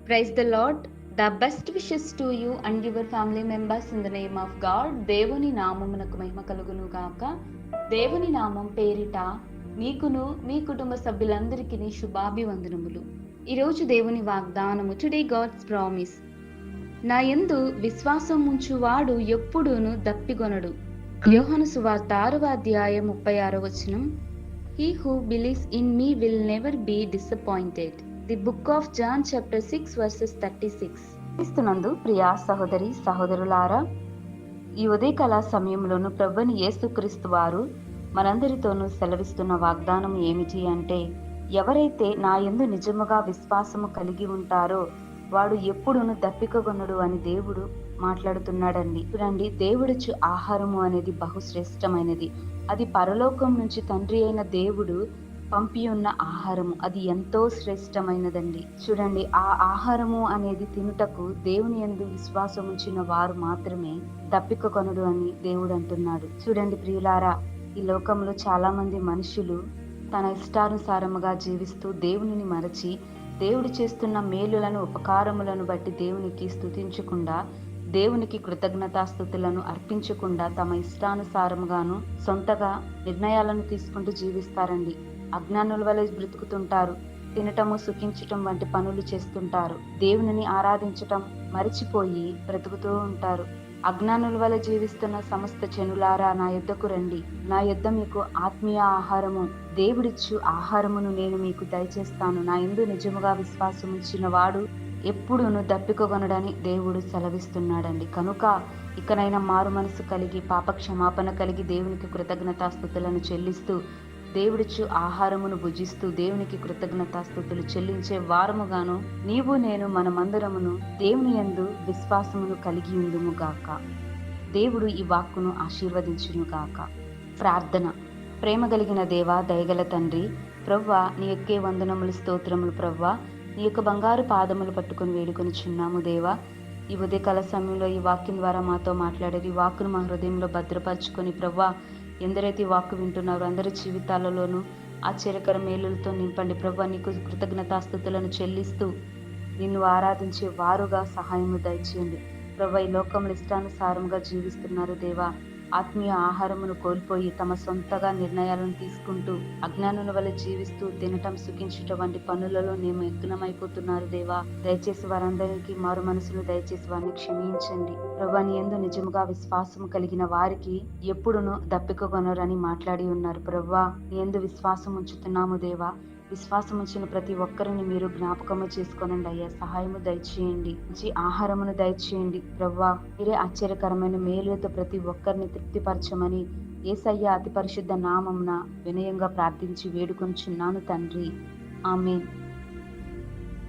Praise the Lord. The best wishes to you and your family members in the name of God. దేవుని నామమునకు మహిమ కలుగును గాక. దేవుని నామం పేరిట మీకును మీ కుటుంబ సభ్యులందరికీ శుభాభివందనములు. ఈరోజు దేవుని వాగ్దానము, టుడే గాడ్స్ ప్రామిస్. నా యందు విశ్వాసం ఉంచువాడు ఎప్పుడూను దప్పిగొనడు. యోహాను సువార్త 6వ అధ్యాయం 36వ వచనం. He who believes in me will never be disappointed. The book of John chapter 6 verses 36. క్రీస్తునందు ప్రియా సహోదరి సహోదరులారా, ఈ ఉదయకాల సమయంలోను ప్రభుని యేసుక్రీస్తు వారు మనందరితోనూ సెలవిస్తున్న వాగ్దానం ఏమిటి అంటే, ఎవరైతే నా యందు నిజముగా విశ్వాసము కలిగి ఉంటారో వాడు ఎప్పుడును దప్పికగొనడు అని దేవుడు మాట్లాడుతున్నాడండి. చూడండి, దేవుడిచ్చు ఆహారము అనేది బహుశ్రేష్టమైనది. అది పరలోకం నుంచి తండ్రి అయిన దేవుడు పంపి ఉన్న ఆహారము. అది ఎంతో శ్రేష్టమైనదండి. చూడండి, ఆ ఆహారము అనేది తినుటకు దేవుని యందు విశ్వాసం ఉంచిన వారు మాత్రమే దప్పికగొనడు అని దేవుడు అంటున్నాడు. చూడండి ప్రియులారా, ఈ లోకంలో చాలా మంది మనుషులు తన ఇష్టానుసారముగా జీవిస్తూ దేవునిని మరచి, దేవుడు చేస్తున్న మేలులను ఉపకారములను బట్టి దేవునికి స్తుతించకుండా, దేవునికి కృతజ్ఞతాస్తుతులను అర్పించకుండా తమ ఇష్టానుసారముగాను సొంతగా నిర్ణయాలను తీసుకుంటూ జీవిస్తారండి. అజ్ఞానుల వలె బ్రతుకుతుంటారు. తినటము, సుఖించటం వంటి పనులు చేస్తుంటారు. దేవునిని ఆరాధించటం మరిచిపోయి బ్రతుకుతూ ఉంటారు. అజ్ఞానుల వలె జీవిస్తున్న సమస్త జనులారా, నా యొద్దకు రండి. నా యొద్ద మీకు ఆత్మీయ ఆహారము, దేవుడిచ్చు ఆహారమును నేను మీకు దయచేస్తాను. నా యందు నిజముగా విశ్వాసం ఉంచిన వాడు ఎప్పుడూను దప్పికగొనడని దేవుడు సెలవిస్తున్నాడండి. కనుక ఇకనైనా మారు మనసు కలిగి, పాప క్షమాపణ కలిగి, దేవునికి కృతజ్ఞతాస్తుతులను చెల్లిస్తూ, దేవుడిచ్చు ఆహారమును భుజిస్తూ దేవునికి కృతజ్ఞతాస్తుతులు చెల్లించే వారముగాను నీవు నేను మనమందరమును దేవుని యందు విశ్వాసమును కలిగి ఉందుము గాక. దేవుడు ఈ వాక్కును ఆశీర్వదించును గాక. ప్రార్థన. ప్రేమ కలిగిన దేవా, దయగల తండ్రి, ప్రవ్వా నీ యొక్కే వందనములు, స్తోత్రములు. ప్రవ్వా నీ యొక్క బంగారు పాదములు పట్టుకుని వేడుకొని చున్నాము దేవా. ఈ ఉదయకాల సమయంలో ఈ వాక్యం ద్వారా మాతో మాట్లాడేది, వాక్కును మా హృదయంలో భద్రపరచుకొని ప్రవ్వా, ఎందరైతే వాక్కు వింటున్నారో అందరి జీవితాలలోనూ ఆశ్చర్యకర మేలులతో నింపండి. ప్రభువా, నీకు కృతజ్ఞతాస్తుతులను చెల్లిస్తూ నిన్ను ఆరాధించే వారుగా సహాయము దయచేయండి. ప్రభువా, ఈ లోకంలో ఇష్టానుసారంగా జీవిస్తున్నారు దేవా. ఆత్మీయ ఆహారమును కోల్పోయి తమ సొంతగా నిర్ణయాలను తీసుకుంటూ అజ్ఞానుల వల్ల జీవిస్తూ తినటం, సుఖించటం వంటి పనులలో నేను యజ్ఞమైపోతున్నారు దేవా. దయచేసి వారందరికీ మారు మనసును దయచేసి వారిని క్షమించండి. ప్రభువా, నీ యందు నిజముగా విశ్వాసం కలిగిన వారికి ఎప్పుడును దప్పికగొనరని మాట్లాడి ఉన్నారు. ప్రభువా, నీ యందు విశ్వాసం ఉంచుతున్నాము దేవా. విశ్వాసం ఉంచిన ప్రతి ఒక్కరిని మీరు జ్ఞాపకము చేసుకోనండి అయ్యా. సహాయము దయచేయండి, మంచి ఆహారమును దయచేయండి. ప్రవ్వా, మీరే ఆశ్చర్యకరమైన మేలుతో ప్రతి ఒక్కరిని తృప్తిపరచమని యేసయ్య అతి పరిశుద్ధ నామమున వినయంగా ప్రార్థించి వేడుకొంచున్నాను తండ్రి. ఆమేన్.